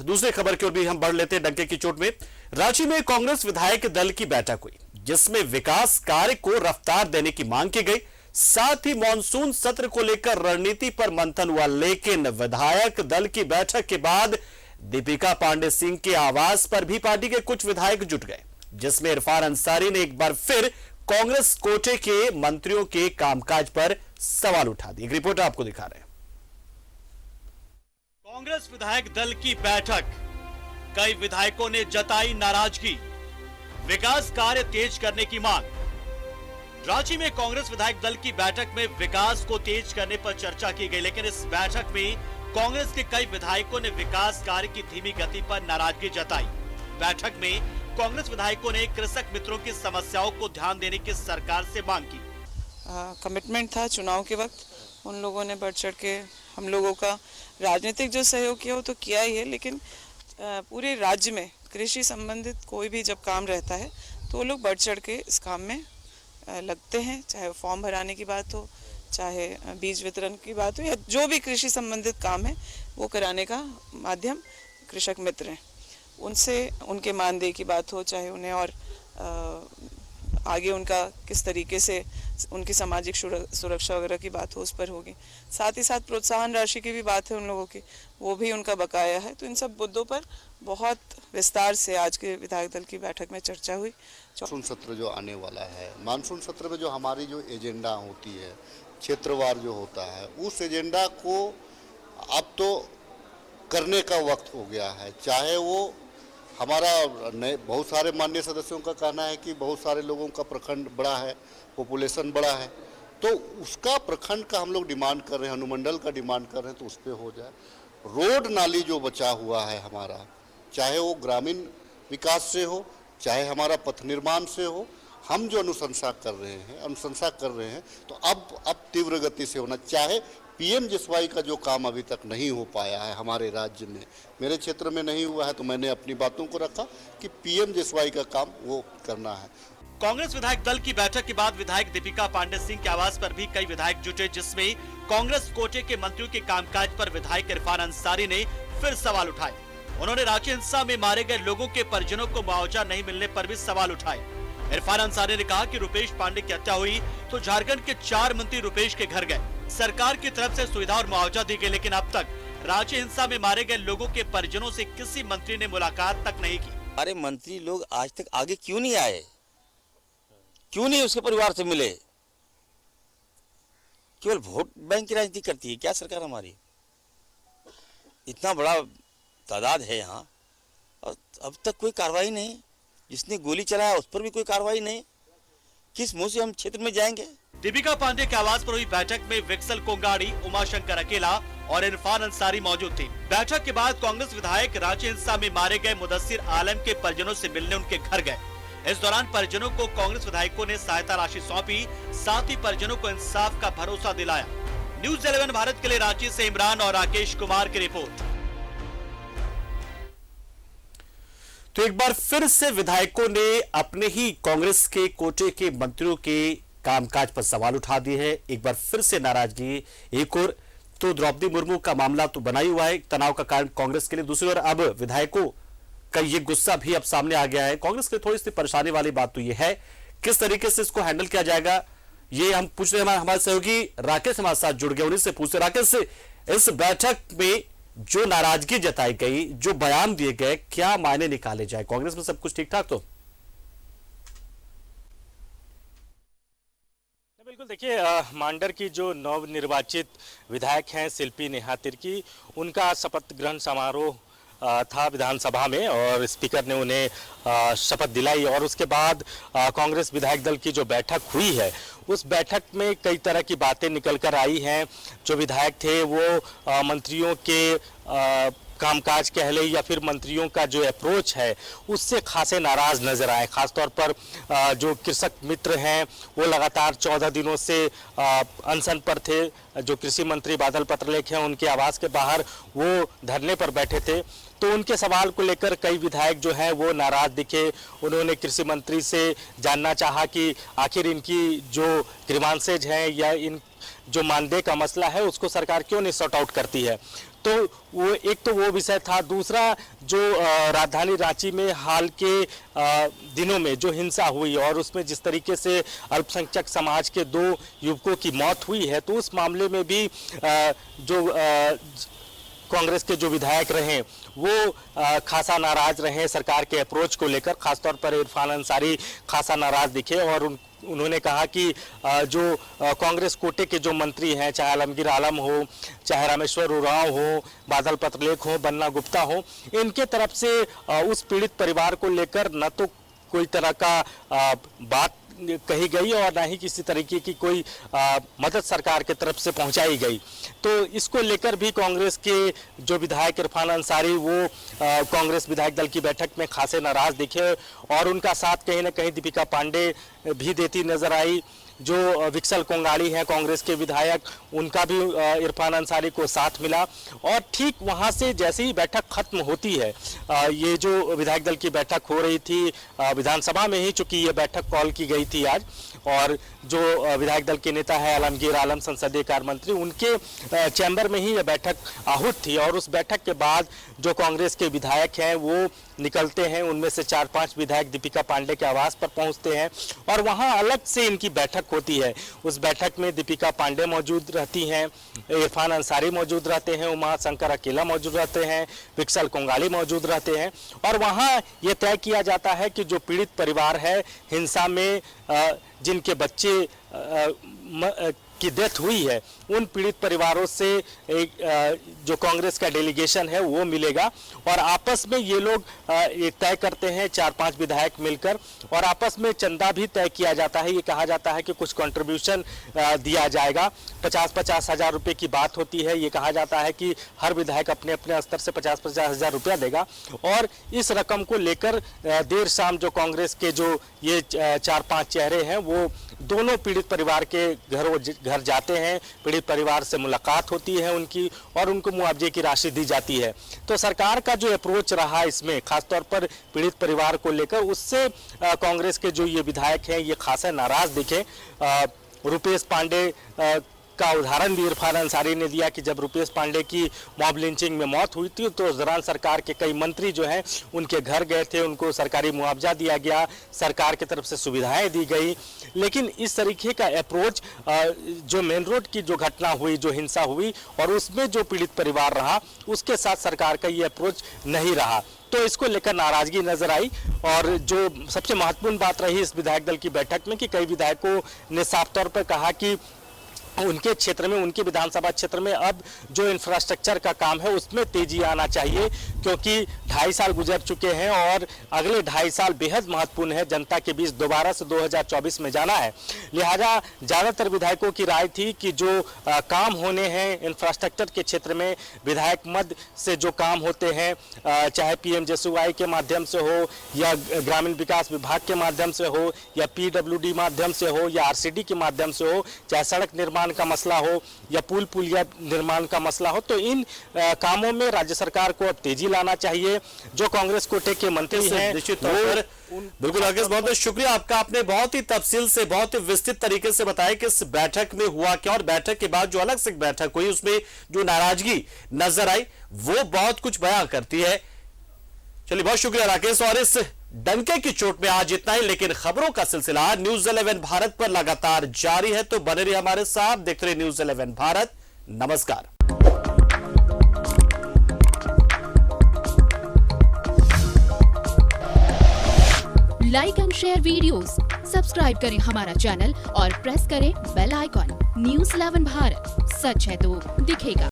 दूसरी खबर की ओर भी हम बढ़ लेते हैं डंके की चोट में। रांची में कांग्रेस विधायक दल की बैठक हुई जिसमें विकास कार्य को रफ्तार देने की मांग की गई। साथ ही मानसून सत्र को लेकर रणनीति पर मंथन हुआ, लेकिन विधायक दल की बैठक के बाद दीपिका पांडे सिंह के आवास पर भी पार्टी के कुछ विधायक जुट गए, जिसमें इरफान अंसारी ने एक बार फिर कांग्रेस कोटे के मंत्रियों के कामकाज पर सवाल उठा दिए। एक रिपोर्ट आपको दिखा रहे हैं। कांग्रेस विधायक दल की बैठक, कई विधायकों ने जताई नाराजगी, विकास कार्य तेज करने की मांग। रांची में कांग्रेस विधायक दल की बैठक में विकास को तेज करने पर चर्चा की गई, लेकिन इस बैठक में कांग्रेस के कई विधायकों ने विकास कार्य की धीमी गति पर नाराजगी जताई। बैठक में कांग्रेस विधायकों ने कृषक मित्रों की समस्याओं को ध्यान देने की सरकार से मांग की। कमिटमेंट था चुनाव के वक्त, उन लोगों ने बढ़ चढ़ के हम लोगों का राजनीतिक जो सहयोग किया वो तो किया ही है, लेकिन पूरे राज्य में कृषि संबंधित कोई भी जब काम रहता है तो वो लोग बढ़ चढ़ के इस काम में लगते हैं, चाहे फॉर्म भराने की बात हो, चाहे बीज वितरण की बात हो, या जो भी कृषि संबंधित काम है वो कराने का माध्यम कृषक मित्र हैं। उनसे उनके मानदेय की बात हो, चाहे उन्हें और आगे उनका किस तरीके से उनकी सामाजिक सुरक्षा वगैरह की बात हो, उस पर होगी। साथ ही साथ प्रोत्साहन राशि की भी बात है उन लोगों की, वो भी उनका बकाया है। तो इन सब मुद्दों पर बहुत विस्तार से आज के विधायक दल की बैठक में चर्चा हुई। मानसून सत्र जो आने वाला है, मानसून सत्र में जो हमारी जो एजेंडा होती है, क्षेत्रवार जो होता है, उस एजेंडा को अब तो करने का वक्त हो गया है। चाहे वो हमारा बहुत सारे माननीय सदस्यों का कहना है कि बहुत सारे लोगों का प्रखंड बड़ा है, पॉपुलेशन बड़ा है, तो उसका प्रखंड का हम लोग डिमांड कर रहे हैं, अनुमंडल का डिमांड कर रहे हैं, तो उस पर हो जाए। रोड नाली जो बचा हुआ है हमारा, चाहे वो ग्रामीण विकास से हो, चाहे हमारा पथ निर्माण से हो, हम जो अनुशंसा कर रहे हैं तो अब तीव्र गति से होना। चाहे पीएमजीएसवाई का जो काम अभी तक नहीं हो पाया है हमारे राज्य में, मेरे क्षेत्र में नहीं हुआ है, तो मैंने अपनी बातों को रखा कि पीएमजीएसवाई का काम वो करना है। कांग्रेस विधायक दल की बैठक के बाद विधायक दीपिका पांडे सिंह के आवास पर भी कई विधायक जुटे, जिसमें कांग्रेस कोटे के मंत्रियों के कामकाज पर विधायक इरफान अंसारी ने फिर सवाल उठाए। उन्होंने रांची हिंसा में मारे गए लोगों के परिजनों को मुआवजा नहीं मिलने पर भी सवाल उठाए। इरफान अंसारी ने कहा कि रुपेश पांडे की हत्या हुई तो झारखंड के 4 मंत्री रुपेश के घर गए, सरकार की तरफ से सुविधा और मुआवजा दी गई, लेकिन अब तक रांची हिंसा में मारे गए लोगों के परिजनों से किसी मंत्री ने मुलाकात तक नहीं की। हमारे मंत्री लोग आज तक आगे क्यों नहीं आए, क्यों नहीं उसके परिवार से मिले? केवल वोट बैंक की राजनीति करती है क्या सरकार हमारी? इतना बड़ा तादाद है यहाँ और अब तक कोई कार्रवाई नहीं। जिसने गोली चलाया उस पर भी कोई कार्रवाई नहीं। किस मुंह से हम क्षेत्र में जाएंगे? दीपिका पांडे के आवास पर हुई बैठक में विक्सल कोंगाड़ी, उमाशंकर अकेला और इरफान अंसारी मौजूद थे। बैठक के बाद कांग्रेस विधायक रांची हिंसा में मारे गए मुदस्सिर आलम के परिजनों से मिलने उनके घर गए। इस दौरान परिजनों को कांग्रेस विधायकों ने सहायता राशि सौंपी, साथ ही परिजनों को इंसाफ का भरोसा दिलाया। न्यूज़ 11 भारत के लिए रांची से इमरान और राकेश कुमार की रिपोर्ट। तो एक बार फिर से विधायकों ने अपने ही कांग्रेस के कोटे के मंत्रियों के कामकाज पर सवाल उठा दिए हैं। एक बार फिर से नाराजगी। एक और तो द्रौपदी मुर्मू का मामला तो बना ही हुआ है, तनाव का कारण कांग्रेस के लिए। दूसरी ओर अब विधायकों का ये गुस्सा भी अब सामने आ गया है। कांग्रेस के लिए थोड़ी सी परेशानी वाली बात तो ये है किस तरीके से इसको हैंडल किया जाएगा, ये हम पूछ रहे हैं। हमारे सहयोगी राकेश हमारे साथ जुड़ गए, उन्हीं से पूछते। राकेश, इस बैठक में जो नाराजगी जताई गई, जो बयान दिए गए, क्या मायने निकाले जाए? कांग्रेस में सब कुछ ठीक ठाक तो? बिल्कुल, देखिए मांडर की जो नवनिर्वाचित विधायक हैं शिल्पी नेहा तिर्की, उनका शपथ ग्रहण समारोह था विधानसभा में और स्पीकर ने उन्हें शपथ दिलाई। और उसके बाद कांग्रेस विधायक दल की जो बैठक हुई है उस बैठक में कई तरह की बातें निकल कर आई हैं। जो विधायक थे वो मंत्रियों के कामकाज कह ले या फिर मंत्रियों का जो अप्रोच है उससे खासे नाराज नजर आए। खासतौर पर जो कृषक मित्र हैं वो लगातार 14 दिनों से अनशन पर थे। जो कृषि मंत्री बादल पत्रलेख हैं उनके आवास के बाहर वो धरने पर बैठे थे, तो उनके सवाल को लेकर कई विधायक जो हैं वो नाराज दिखे। उन्होंने कृषि मंत्री से जानना चाहा कि आखिर इनकी जो ग्रीवांसेज हैं या इन जो मानदेय का मसला है उसको सरकार क्यों नहीं सॉर्ट आउट करती है। तो वो विषय था। दूसरा जो राजधानी रांची में हाल के दिनों में जो हिंसा हुई और उसमें जिस तरीके से अल्पसंख्यक समाज के 2 युवकों की मौत हुई है, तो उस मामले में भी जो कांग्रेस के जो विधायक रहे वो खासा नाराज रहे सरकार के अप्रोच को लेकर। खासतौर पर इरफान अंसारी खासा नाराज दिखे और उन्होंने कहा कि जो कांग्रेस कोटे के जो मंत्री हैं, चाहे आलमगीर आलम हो, चाहे रामेश्वर उरांव हो, बादल पत्रलेख हो, बन्ना गुप्ता हो, इनके तरफ से उस पीड़ित परिवार को लेकर न तो कोई तरह का बात कही गई और ना ही किसी तरीके की कोई मदद सरकार की तरफ से पहुंचाई गई। तो इसको लेकर भी कांग्रेस के जो विधायक इरफान अंसारी वो कांग्रेस विधायक दल की बैठक में खासे नाराज दिखे और उनका साथ कहीं ना कहीं दीपिका पांडे भी देती नजर आई। जो विक्सल कोंगाड़ी हैं कांग्रेस के विधायक, उनका भी इरफान अंसारी को साथ मिला और ठीक वहां से जैसे ही बैठक खत्म होती है, ये जो विधायक दल की बैठक हो रही थी विधानसभा में ही, चूंकि ये बैठक कॉल की गई थी आज, और जो विधायक दल के नेता है आलमगीर आलम संसदीय कार्य मंत्री, उनके चैम्बर में ही यह बैठक आहूत थी। और उस बैठक के बाद जो कांग्रेस के विधायक हैं वो निकलते हैं, उनमें से 4-5 विधायक दीपिका पांडे के आवास पर पहुंचते हैं और वहां अलग से इनकी बैठक होती है। उस बैठक में दीपिका पांडे मौजूद रहती हैं, इरफान अंसारी मौजूद रहते हैं, उमा शंकर अकेला मौजूद रहते हैं, विक्सल कोंगाड़ी मौजूद रहते हैं और वहां ये तय किया जाता है कि जो पीड़ित परिवार है हिंसा में जिनके बच्चे की डेथ हुई है, उन पीड़ित परिवारों से एक जो कांग्रेस का डेलीगेशन है वो मिलेगा और आपस में ये लोग एक तय करते हैं 4-5 विधायक मिलकर और आपस में चंदा भी तय किया जाता है। ये कहा जाता है कि कुछ कंट्रीब्यूशन दिया जाएगा, 50-50 हज़ार रुपये की बात होती है। ये कहा जाता है कि हर विधायक अपने अपने स्तर से 50-50 हज़ार रुपया देगा और इस रकम को लेकर देर शाम जो कांग्रेस के जो ये 4-5 चेहरे हैं वो दोनों पीड़ित परिवार के घर जाते हैं, पीड़ित परिवार से मुलाकात होती है उनकी और उनको मुआवजे की राशि दी जाती है। तो सरकार का जो अप्रोच रहा इसमें खासतौर पर पीड़ित परिवार को लेकर, उससे कांग्रेस के जो ये विधायक हैं ये खासा नाराज दिखे। रुपेश पांडे का उदाहरण भी इरफान अंसारी ने दिया कि जब रुपेश पांडे की मॉब लिंचिंग में मौत हुई थी तो उस दौरान सरकार के कई मंत्री जो हैं उनके घर गए थे, उनको सरकारी मुआवजा दिया गया, सरकार की तरफ से सुविधाएं दी गई। लेकिन इस तरीके का अप्रोच जो मेन रोड की जो घटना हुई, जो हिंसा हुई और उसमें जो पीड़ित परिवार रहा, उसके साथ सरकार का ये अप्रोच नहीं रहा। तो इसको लेकर नाराजगी नजर आई और जो सबसे महत्वपूर्ण बात रही इस विधायक दल की बैठक में कि कई विधायकों ने साफ तौर पर कहा कि उनके क्षेत्र में, उनके विधानसभा क्षेत्र में अब जो इंफ्रास्ट्रक्चर का काम है उसमें तेजी आना चाहिए, क्योंकि 2.5 साल गुजर चुके हैं और अगले 2.5 साल बेहद महत्वपूर्ण है। जनता के बीच दोबारा से 2024 में जाना है। लिहाजा ज़्यादातर विधायकों की राय थी कि जो काम होने हैं इंफ्रास्ट्रक्चर के क्षेत्र में, विधायक मद से जो काम होते हैं, चाहे PMJSY के माध्यम से हो या ग्रामीण विकास विभाग के माध्यम से हो या PWD माध्यम से हो या RCD के माध्यम से हो, चाहे सड़क निर्माण का मसला हो या पुलिया निर्माण का मसला हो, तो इन कामों में राज्य सरकार को अब तेजी लाना चाहिए। जो कांग्रेस कोटे के मंत्री हैं निश्चित तौर पर बिल्कुल राकेश, बहुत बहुत शुक्रिया आपका। आपने बहुत ही तफसील से, बहुत ही विस्तृत तरीके से बताया कि इस बैठक में हुआ क्या और बैठक के बाद जो अलग से बैठक हुई उसमें जो नाराजगी नजर आई वो बहुत कुछ बयां करती है। चलिए बहुत शुक्रिया राकेश। और इस डंके की चोट में आज इतना ही, लेकिन खबरों का सिलसिला न्यूज़ 11 भारत पर लगातार जारी है, तो बने रहिए हमारे साथ, देखते रहिए न्यूज़ 11 भारत। नमस्कार। Like and share videos, subscribe करें हमारा चैनल और प्रेस करें बेल आइकॉन। न्यूज़ 11 भारत, सच है तो दिखेगा।